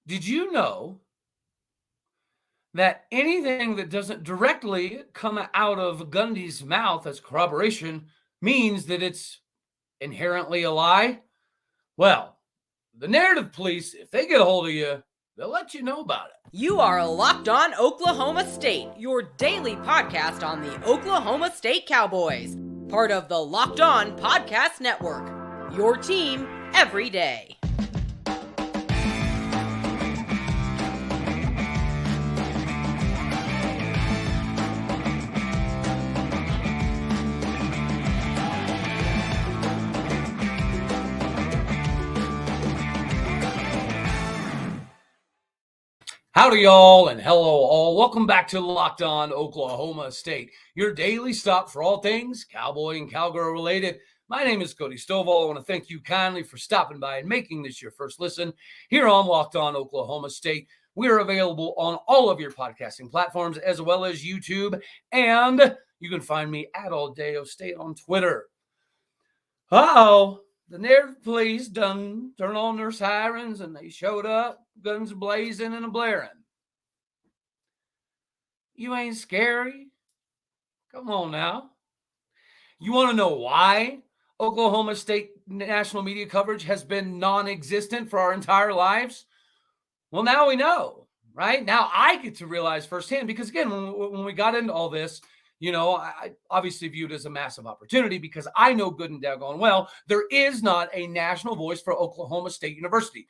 Did you know that anything that doesn't directly come out of Gundy's mouth as corroboration means that it's inherently a lie? Well, the narrative police, if they get a hold of you, they'll let you know about it. You are Locked On Oklahoma State, your daily podcast on the Oklahoma State Cowboys, part of the Locked On Podcast Network. Your team every day. Howdy, y'all, and hello, all. Welcome back to Locked On Oklahoma State, your daily stop for all things cowboy and cowgirl related. My name is Cody Stovall. I want to thank you kindly for stopping by and making this your first listen here on Locked On Oklahoma State. We are available on all of your podcasting platforms as well as YouTube, and you can find me at Aldeo State on Twitter. The narrative police done turn on their sirens and they showed up, guns blazing and a blaring. You ain't scary? Come on now. You want to know why Oklahoma State national media coverage has been non-existent for our entire lives? Well, now we know, right? Now I get to realize firsthand, because again, when we got into all this, I obviously viewed it as a massive opportunity because I know good and daggone well there is not a national voice for Oklahoma State University.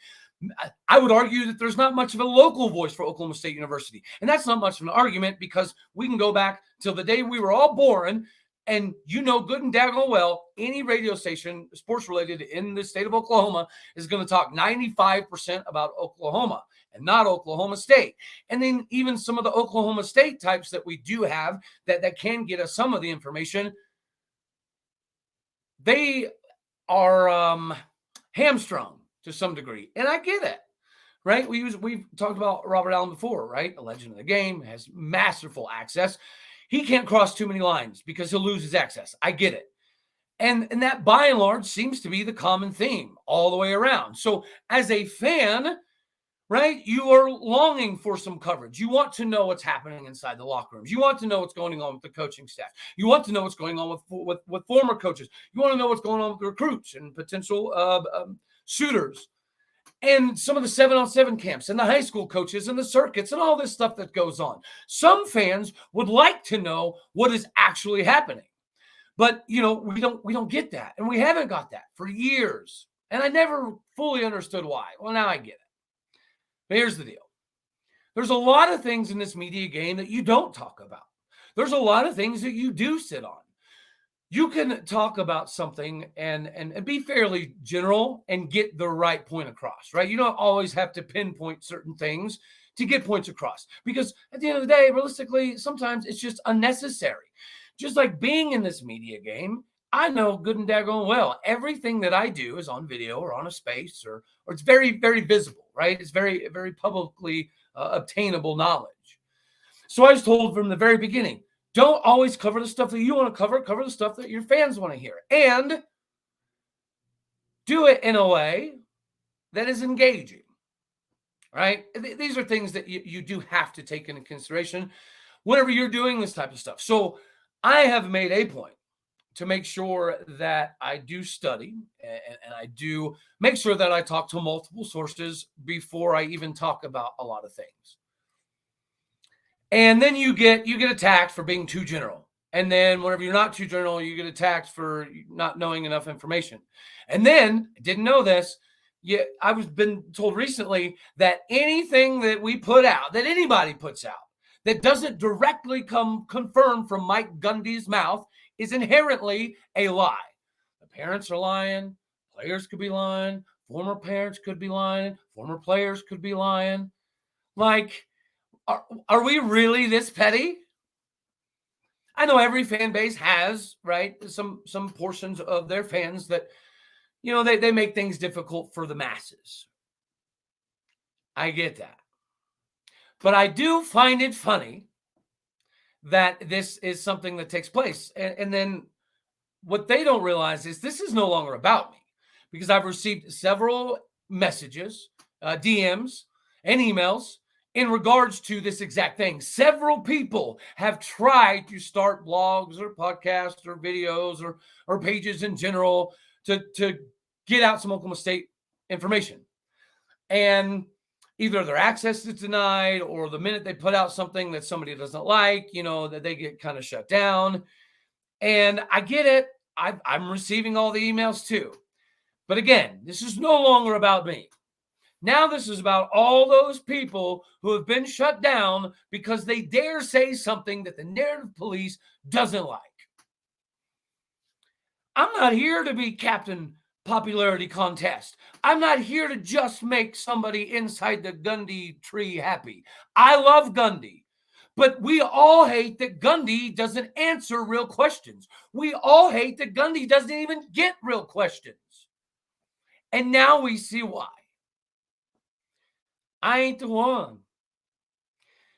I would argue that there's not much of a local voice for Oklahoma State University. And that's not much of an argument because we can go back till the day we were all born, and good and daggone well, any radio station, sports related in the state of Oklahoma, is going to talk 95% about Oklahoma and not Oklahoma State. And then even some of the Oklahoma State types that we do have that can get us some of the information, they are hamstrung to some degree. And I get it, right? We've talked about Robert Allen before, right? A legend of the game, has masterful access. He can't cross too many lines because he'll lose his access. I get it. And that by and large seems to be the common theme all the way around. So as a fan, right, you are longing for some coverage. You want to know what's happening inside the locker rooms. You want to know what's going on with the coaching staff. You want to know what's going on with former coaches. You want to know what's going on with the recruits and potential shooters. And some of the 7-on-7 camps and the high school coaches and the circuits and all this stuff that goes on. Some fans would like to know what is actually happening. But, we don't get that. And we haven't got that for years. And I never fully understood why. Well, now I get it. But here's the deal. There's a lot of things in this media game that you don't talk about. There's a lot of things that you do sit on. You can talk about something and be fairly general and get the right point across, right? You don't always have to pinpoint certain things to get points across, because at the end of the day, realistically, sometimes it's just unnecessary. Just like being in this media game, I know good and daggone well everything that I do is on video or on a space or it's very, very visible, right? It's very, very publicly obtainable knowledge. So I was told from the very beginning, don't always cover the stuff that you want to cover the stuff that your fans want to hear. And do it in a way that is engaging, right? These are things that you do have to take into consideration whenever you're doing this type of stuff. So I have made a point to make sure that I do study and I do make sure that I talk to multiple sources before I even talk about a lot of things. And then you get attacked for being too general. And then whenever you're not too general, you get attacked for not knowing enough information. And then, I didn't know this, I've been told recently that anything that we put out, that anybody puts out, that doesn't directly come confirmed from Mike Gundy's mouth is inherently a lie. The parents are lying. Players could be lying. Former parents could be lying. Former players could be lying. Like, are we really this petty? I know every fan base has, right, some portions of their fans that, they make things difficult for the masses. I get that. But I do find it funny that this is something that takes place. And then what they don't realize is this is no longer about me, because I've received several messages, DMs, and emails in regards to this exact thing. Several people have tried to start blogs or podcasts or videos or pages in general to get out some Oklahoma State information. And either their access is denied, or the minute they put out something that somebody doesn't like, that they get kind of shut down. And I get it. I'm receiving all the emails too. But again, this is no longer about me. Now this is about all those people who have been shut down because they dare say something that the narrative police doesn't like. I'm not here to be Captain Popularity Contest. I'm not here to just make somebody inside the Gundy tree happy. I love Gundy, but we all hate that Gundy doesn't answer real questions. We all hate that Gundy doesn't even get real questions. And now we see why. I ain't the one.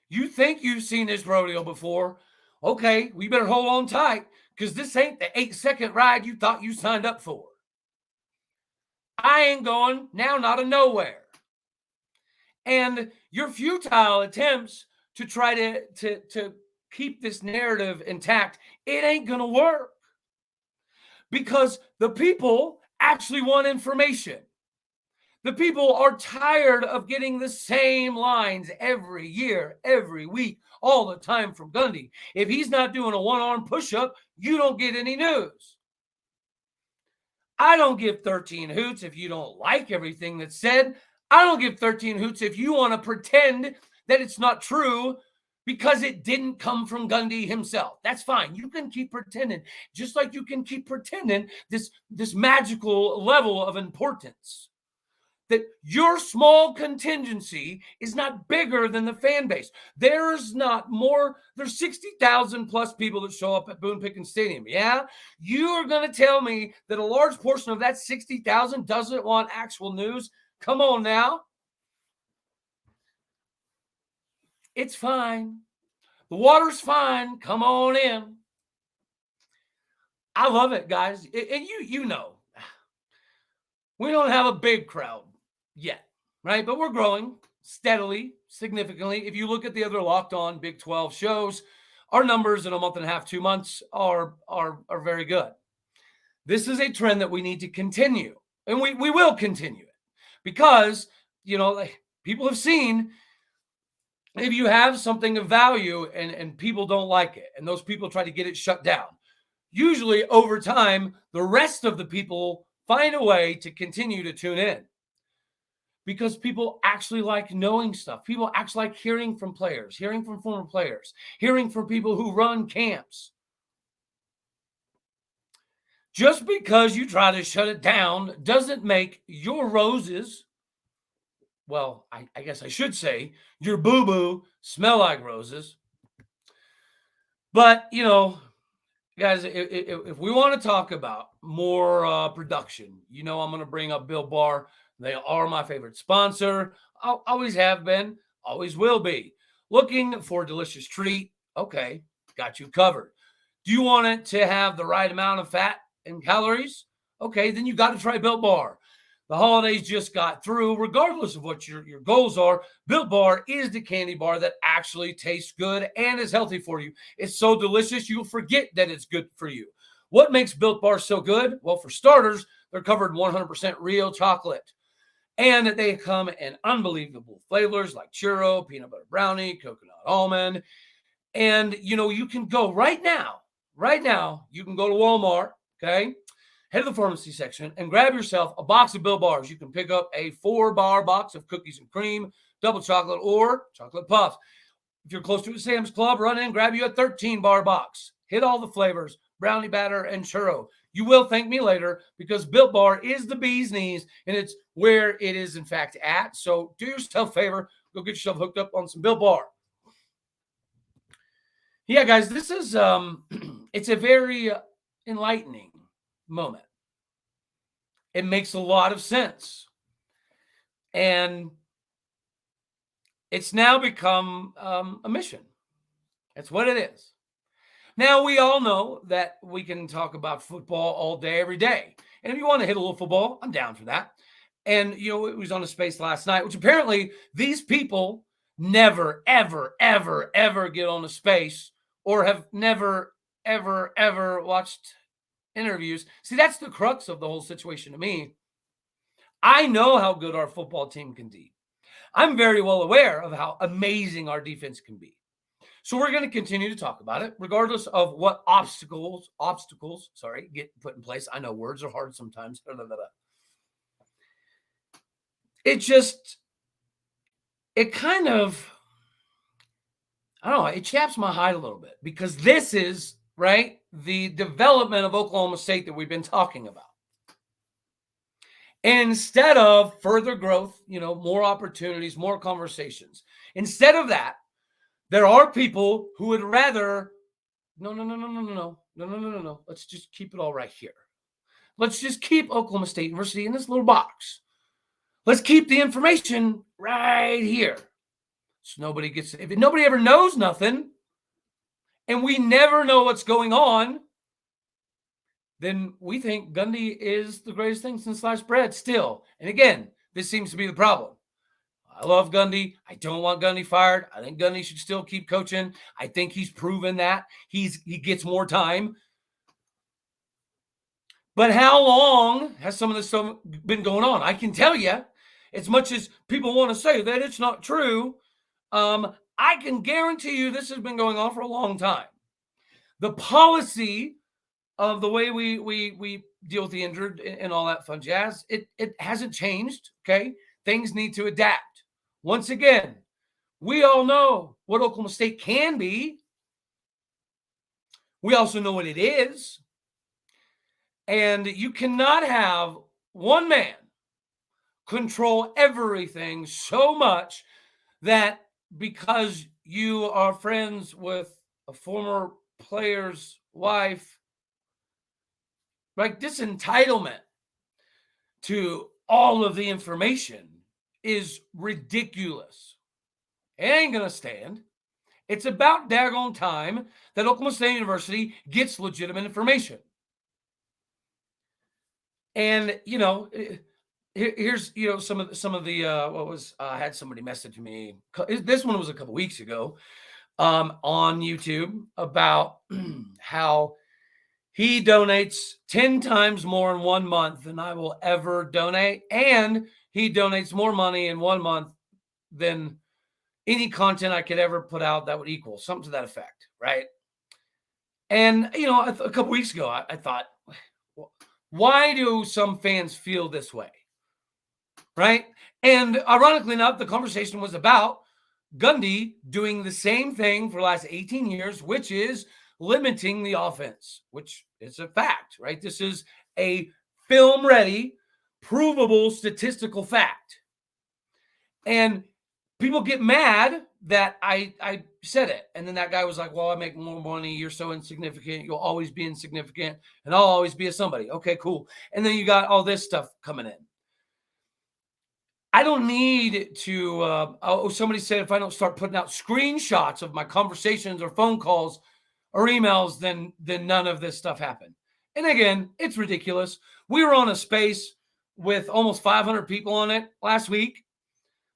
You think you've seen this rodeo before? Okay, we better hold on tight, because this ain't the 8-second ride you thought you signed up for. I ain't going now, not of nowhere. And your futile attempts to try to keep this narrative intact, it ain't going to work. Because the people actually want information. The people are tired of getting the same lines every year, every week, all the time from Gundy. If he's not doing a one-arm push-up, you don't get any news. I don't give 13 hoots if you don't like everything that's said. I don't give 13 hoots if you want to pretend that it's not true because it didn't come from Gundy himself. That's fine. You can keep pretending, just like you can keep pretending this magical level of importance. That your small contingency is not bigger than the fan base. There's 60,000 plus people that show up at Boone Pickens Stadium. Yeah? You are going to tell me that a large portion of that 60,000 doesn't want actual news? Come on now. It's fine. The water's fine. Come on in. I love it, guys. And you know, we don't have a big crowd yet, right? But we're growing steadily, significantly. If you look at the other Locked On Big 12 shows, our numbers in a month and a half, 2 months are very good. This is a trend that we need to continue, and we will continue it because, people have seen if you have something of value and people don't like it, and those people try to get it shut down, usually over time, the rest of the people find a way to continue to tune in. Because people actually like knowing stuff. People actually like hearing from players, hearing from former players, hearing from people who run camps. Just because you try to shut it down doesn't make your roses, well, I guess I should say, your boo-boo smell like roses. But, guys, if we want to talk about more production, I'm going to bring up Built Bar. They are my favorite sponsor. Always have been, always will be. Looking for a delicious treat? Okay, got you covered. Do you want it to have the right amount of fat and calories? Okay, then you got to try Built Bar. The holidays just got through. Regardless of what your goals are, Built Bar is the candy bar that actually tastes good and is healthy for you. It's so delicious, you'll forget that it's good for you. What makes Built Bar so good? Well, for starters, they're covered in 100% real chocolate. And they come in unbelievable flavors like churro, peanut butter brownie, coconut almond. And, you can go right now, you can go to Walmart, okay? Head to the pharmacy section and grab yourself a box of Built Bars. You can pick up a 4-bar box of cookies and cream, double chocolate, or chocolate puffs. If you're close to a Sam's Club, run in, grab you a 13-bar box. Hit all the flavors, brownie batter, and churro. You will thank me later because Built Bar is the bee's knees, and it's where it is, in fact, at. So do yourself a favor. Go get yourself hooked up on some Built Bar. Yeah, guys, this is it's a very enlightening moment. It makes a lot of sense. And it's now become a mission. That's what it is. Now, we all know that we can talk about football all day, every day. And if you want to hit a little football, I'm down for that. And, it was on a space last night, which apparently these people never, ever, ever, ever get on a space or have never, ever, ever watched interviews. See, that's the crux of the whole situation to me. I know how good our football team can be. I'm very well aware of how amazing our defense can be. So we're going to continue to talk about it, regardless of what obstacles, get put in place. I know words are hard sometimes. It kind of, I don't know, it chaps my hide a little bit because this is, right, the development of Oklahoma State that we've been talking about. Instead of further growth, more opportunities, more conversations. Instead of that, there are people who would rather, no. Let's just keep it all right here. Let's just keep Oklahoma State University in this little box. Let's keep the information right here. So nobody gets, if nobody ever knows nothing and we never know what's going on, then we think Gundy is the greatest thing since sliced bread still. And again, this seems to be the problem. I love Gundy. I don't want Gundy fired. I think Gundy should still keep coaching. I think he's proven that. He gets more time. But how long has some of this stuff been going on? I can tell you, as much as people want to say that it's not true, I can guarantee you this has been going on for a long time. The policy of the way we deal with the injured and all that fun jazz, it hasn't changed, okay? Things need to adapt. Once again, we all know what Oklahoma State can be. We also know what it is. And you cannot have one man control everything so much that because you are friends with a former player's wife, like this entitlement to all of the information is ridiculous. It ain't going to stand. It's about daggone time that Oklahoma State University gets legitimate information. And, here's, some of the, I had somebody message me. This one was a couple weeks ago on YouTube about how he donates 10 times more in 1 month than I will ever donate. And he donates more money in 1 month than any content I could ever put out that would equal, something to that effect, right? And, a couple weeks ago, I thought, well, why do some fans feel this way, right? And ironically enough, the conversation was about Gundy doing the same thing for the last 18 years, which is limiting the offense, which is a fact, right? This is a film-ready, provable statistical fact. And people get mad that I said it. And then that guy was like, well, I make more money. You're so insignificant. You'll always be insignificant. And I'll always be a somebody. Okay, cool. And then you got all this stuff coming in. I don't need to, somebody said if I don't start putting out screenshots of my conversations or phone calls or emails, then none of this stuff happened. And again, it's ridiculous. We were on a space with almost 500 people on it last week,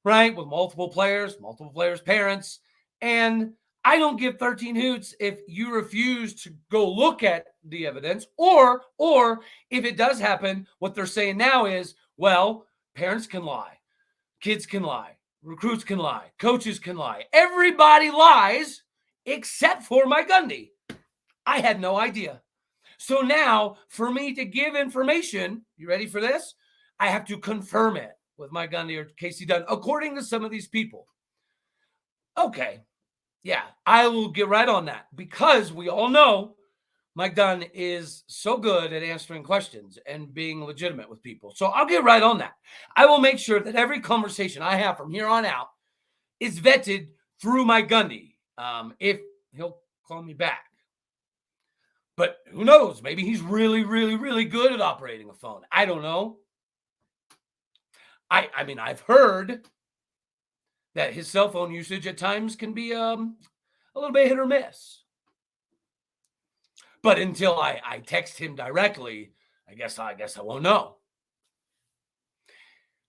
right? With multiple players' parents. And I don't give 13 hoots if you refuse to go look at the evidence, or if it does happen, what they're saying now is, well, parents can lie, kids can lie, recruits can lie, coaches can lie. Everybody lies except for Mike Gundy. I had no idea. So now for me to give information, you ready for this? I have to confirm it with Mike Gundy or Casey Dunn, according to some of these people. Okay. Yeah, I will get right on that because we all know Mike Dunn is so good at answering questions and being legitimate with people. So I'll get right on that. I will make sure that every conversation I have from here on out is vetted through Mike Gundy, if he'll call me back. But who knows? Maybe he's really, really, really good at operating a phone. I don't know. I mean, I've heard that his cell phone usage at times can be a little bit hit or miss. But until I text him directly, I guess I won't know.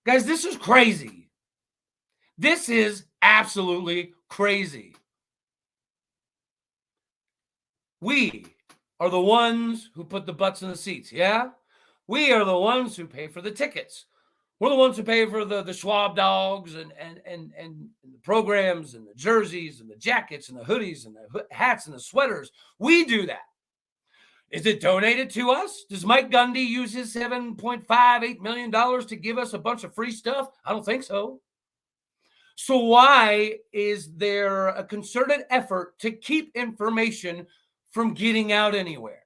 Guys, this is crazy. This is absolutely crazy. We are the ones who put the butts in the seats, yeah? We are the ones who pay for the tickets. We're the ones who pay for the Schwab dogs and the programs and the jerseys and the jackets and the hoodies and the hats and the sweaters. We do that. Is it donated to us? Does Mike Gundy use his $7.58 million to give us a bunch of free stuff? I don't think so. So why is there a concerted effort to keep information from getting out anywhere?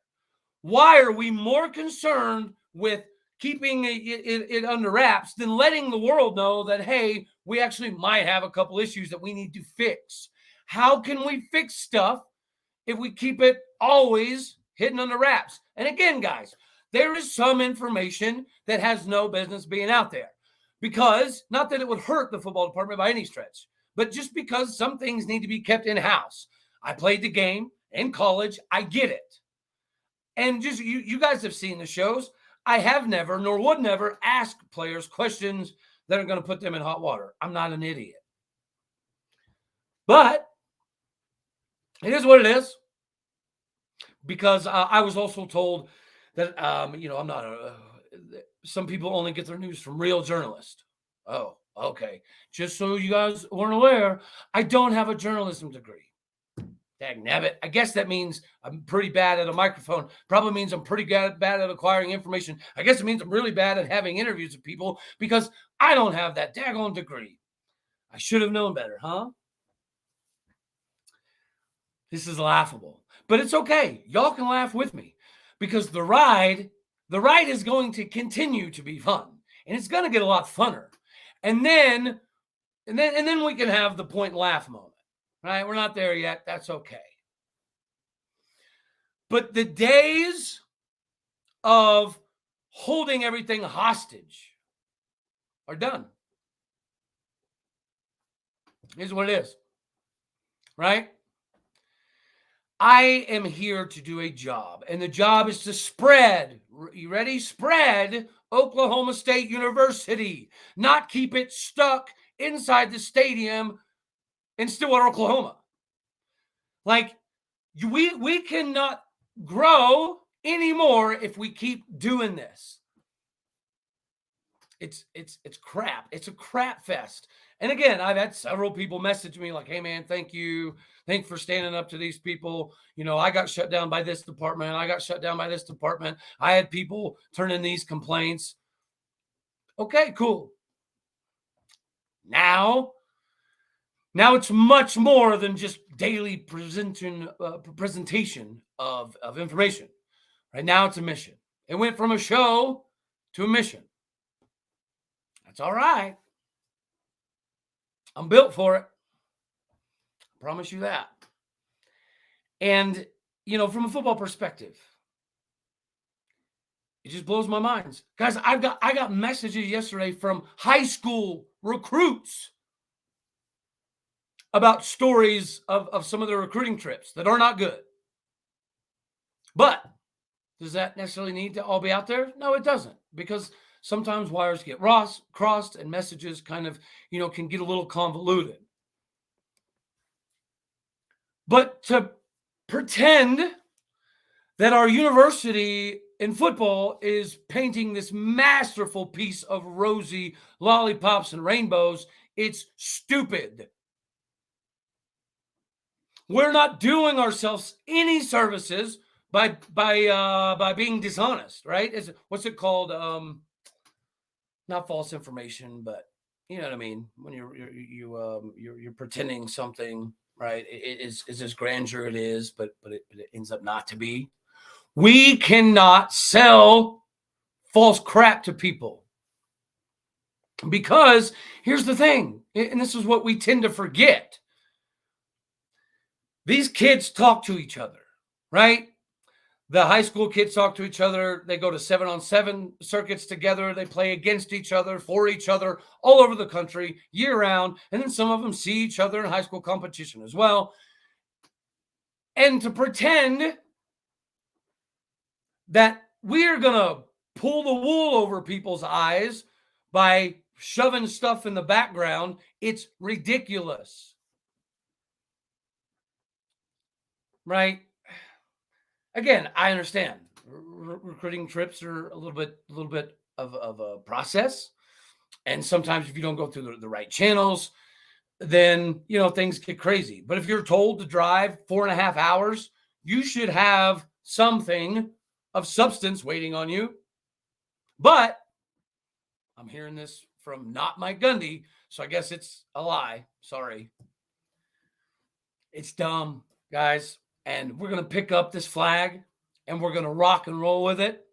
Why are we more concerned with keeping it under wraps than letting the world know that, hey, we actually might have a couple issues that we need to fix? How can we fix stuff if we keep it always hidden under wraps? And again, guys, there is some information that has no business being out there. Because, not that it would hurt the football department by any stretch, but just because some things need to be kept in-house. I played the game in college. I get it. And just you guys have seen the shows. I have never, nor would never, ask players questions that are going to put them in hot water. I'm not an idiot. But it is what it is. Because I was also told that, I'm not some people only get their news from real journalists. Oh, okay. Just so you guys weren't aware, I don't have a journalism degree. Dagnabbit. I guess that means I'm pretty bad at a microphone. Probably means I'm pretty bad at acquiring information. I guess it means I'm really bad at having interviews with people because I don't have that daggone degree. I should have known better, huh? This is laughable. But it's okay. Y'all can laugh with me because the ride is going to continue to be fun. And it's going to get a lot funner. And then we can have the point and laugh moment. Right? We're not there yet. That's okay. But the days of holding everything hostage are done. Here's what it is. Right? I am here to do a job, and the job is to spread, you ready? Spread Oklahoma State University, not keep it stuck inside the stadium in Stillwater, Oklahoma. Like, we cannot grow anymore if we keep doing this. It's crap. It's a crap fest. And again, I've had several people message me like, hey, man, thank you. Thanks for standing up to these people. I got shut down by this department. I got shut down by this department. I had people turn in these complaints. Okay, cool. Now it's much more than just daily presentation of information. Right now it's a mission. It went from a show to a mission. That's all right. I'm built for it. I promise you that. And, from a football perspective, it just blows my mind. Guys, I got messages yesterday from high school recruits about stories of some of their recruiting trips that are not good. But does that necessarily need to all be out there? No, it doesn't. Because sometimes wires get crossed and messages kind of, can get a little convoluted. But to pretend that our university in football is painting this masterful piece of rosy lollipops and rainbows, it's stupid. We're not doing ourselves any services by being dishonest, right? What's it called? Not false information, but you know what I mean. When you're pretending something, right? It is as grandeur it is, but it ends up not to be. We cannot sell false crap to people because here's the thing, and this is what we tend to forget. These kids talk to each other, right? The high school kids talk to each other. They go to 7-on-7 circuits together. They play against each other, for each other, all over the country, year round. And then some of them see each other in high school competition as well. And to pretend that we are going to pull the wool over people's eyes by shoving stuff in the background. It's ridiculous. Right? Again, I understand recruiting trips are a little bit of a process. And sometimes if you don't go through the right channels, then, things get crazy. But if you're told to drive 4.5 hours, you should have something of substance waiting on you. But I'm hearing this from not Mike Gundy, so I guess it's a lie. Sorry. It's dumb, guys. And we're going to pick up this flag and we're going to rock and roll with it.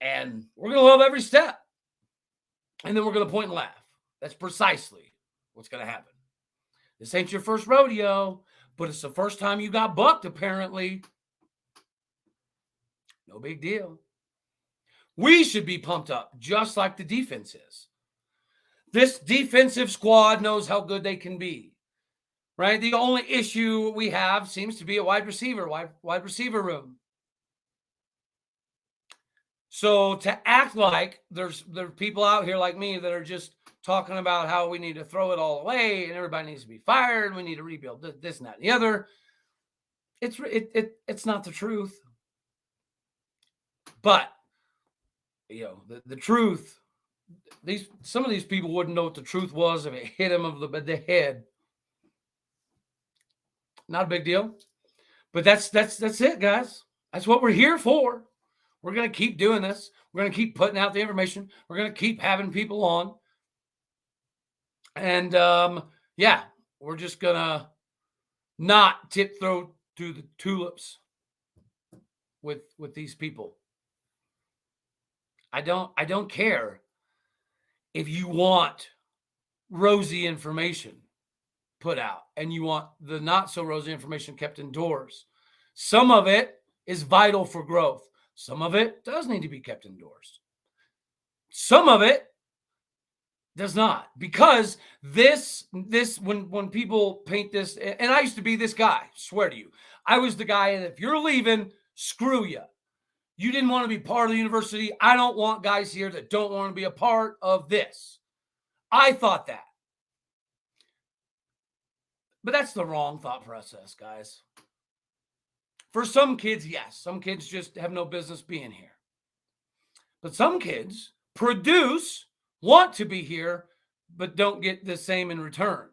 And we're going to love every step. And then we're going to point and laugh. That's precisely what's going to happen. This ain't your first rodeo, but it's the first time you got bucked, apparently. No big deal. We should be pumped up, just like the defense is. This defensive squad knows how good they can be, right? The only issue we have seems to be a wide receiver room. So to act like there are people out here like me that are just talking about how we need to throw it all away and everybody needs to be fired, we need to rebuild this and that and the other, it's not the truth. But the truth, some of these people wouldn't know what the truth was if it hit them over the head. Not a big deal. But that's it, guys. That's what we're here for. We're going to keep doing this. We're going to keep putting out the information. We're going to keep having people on. And we're just going to not tiptoe through the tulips with these people. I don't care if you want rosy information put out and you want the not so rosy information kept indoors. Some of it is vital for growth. Some of it does need to be kept indoors. Some of it does not, because this when people paint this, and I used to be this guy, swear to you, I was the guy, and if you're leaving, screw you. You didn't want to be part of the university. I don't want guys here that don't want to be a part of this. I thought that. But that's the wrong thought process, guys. For some kids, yes. Some kids just have no business being here. But some kids want to be here, but don't get the same in return.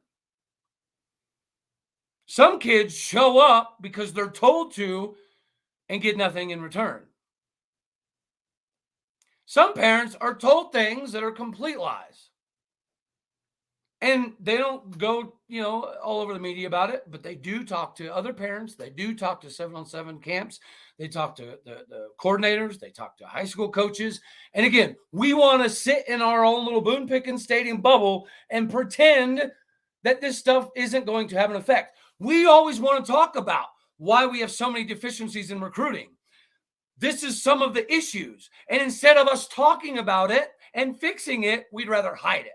Some kids show up because they're told to and get nothing in return. Some parents are told things that are complete lies. And they don't go, all over the media about it, but they do talk to other parents. They do talk to 7-on-7 camps. They talk to the coordinators. They talk to high school coaches. And again, we want to sit in our own little Boone Pickens Stadium bubble and pretend that this stuff isn't going to have an effect. We always want to talk about why we have so many deficiencies in recruiting. This is some of the issues. And instead of us talking about it and fixing it, we'd rather hide it.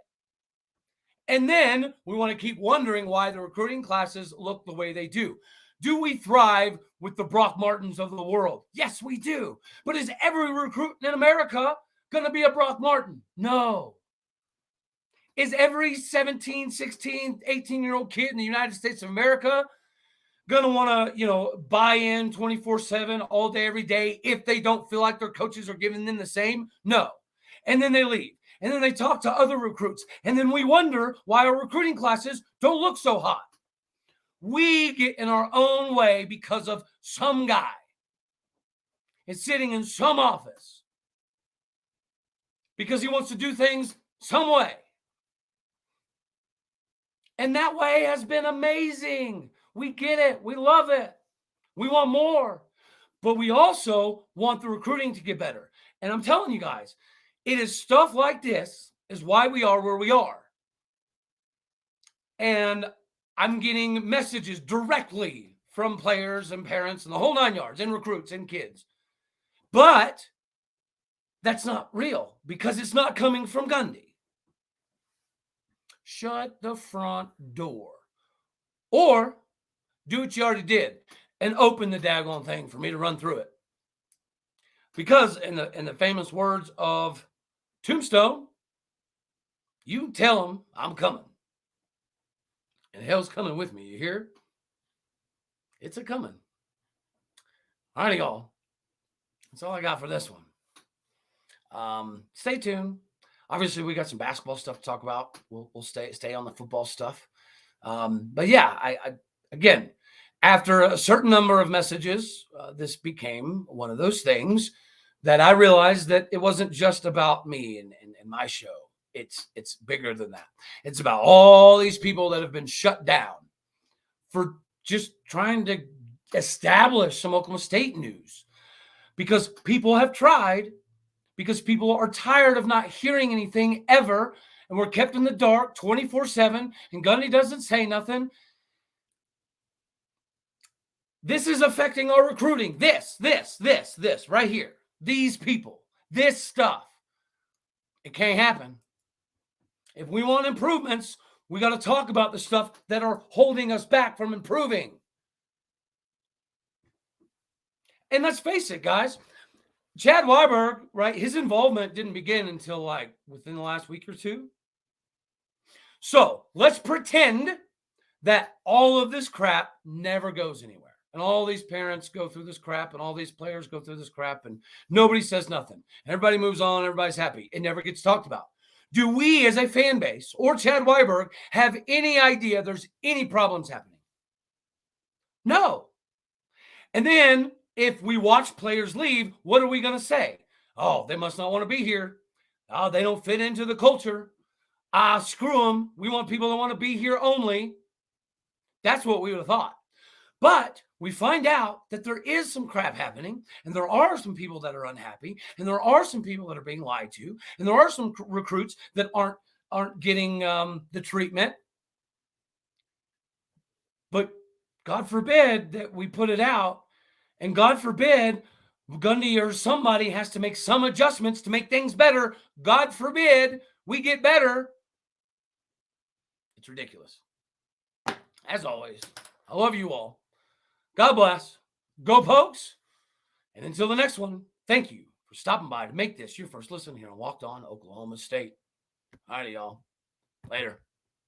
And then we want to keep wondering why the recruiting classes look the way they do. Do we thrive with the Brock Martins of the world? Yes, we do. But is every recruit in America going to be a Brock Martin? No. Is every 17, 16, 18-year-old kid in the United States of America going to want to, buy in 24/7 all day, every day if they don't feel like their coaches are giving them the same? No. And then they leave. And then they talk to other recruits. And then we wonder why our recruiting classes don't look so hot. We get in our own way because of some guy is sitting in some office because he wants to do things some way. And that way has been amazing. We get it. We love it. We want more. But we also want the recruiting to get better. And I'm telling you guys, it is stuff like this is why we are where we are. And I'm getting messages directly from players and parents and the whole 9 yards and recruits and kids. But that's not real because it's not coming from Gundy. Shut the front door. Or do what you already did and open the daggone thing for me to run through it. Because in the famous words of Tombstone, You tell them I'm coming. And hell's coming with me. You hear? It's a coming. All right, y'all. That's all I got for this one. Stay tuned. Obviously, we got some basketball stuff to talk about. We'll stay on the football stuff. But yeah, I again, after a certain number of messages, this became one of those things that I realized that it wasn't just about me and my show. It's bigger than that. It's about all these people that have been shut down for just trying to establish some Oklahoma State news, because people have tried, because people are tired of not hearing anything ever, and we're kept in the dark 24/7, and Gundy doesn't say nothing. This is affecting our recruiting. This right here. These people, this stuff. It can't happen. If we want improvements, we got to talk about the stuff that are holding us back from improving. And let's face it, guys, Chad Weiberg, right, his involvement didn't begin until like within the last week or two. So let's pretend that all of this crap never goes anywhere. And all these parents go through this crap, and all these players go through this crap, and nobody says nothing. Everybody moves on. Everybody's happy. It never gets talked about. Do we as a fan base or Chad Weiberg have any idea there's any problems happening? No. And then if we watch players leave, what are we going to say? Oh, they must not want to be here. Oh, they don't fit into the culture. Screw them. We want people that want to be here only. That's what we would have thought. But we find out that there is some crap happening, and there are some people that are unhappy, and there are some people that are being lied to, and there are some recruits that aren't getting the treatment. But God forbid that we put it out, and God forbid Gundy or somebody has to make some adjustments to make things better. God forbid we get better. It's ridiculous. As always, I love you all. God bless. Go Pokes. And until the next one, thank you for stopping by to make this your first listen here on Walked On Oklahoma State. All righty, y'all. Later.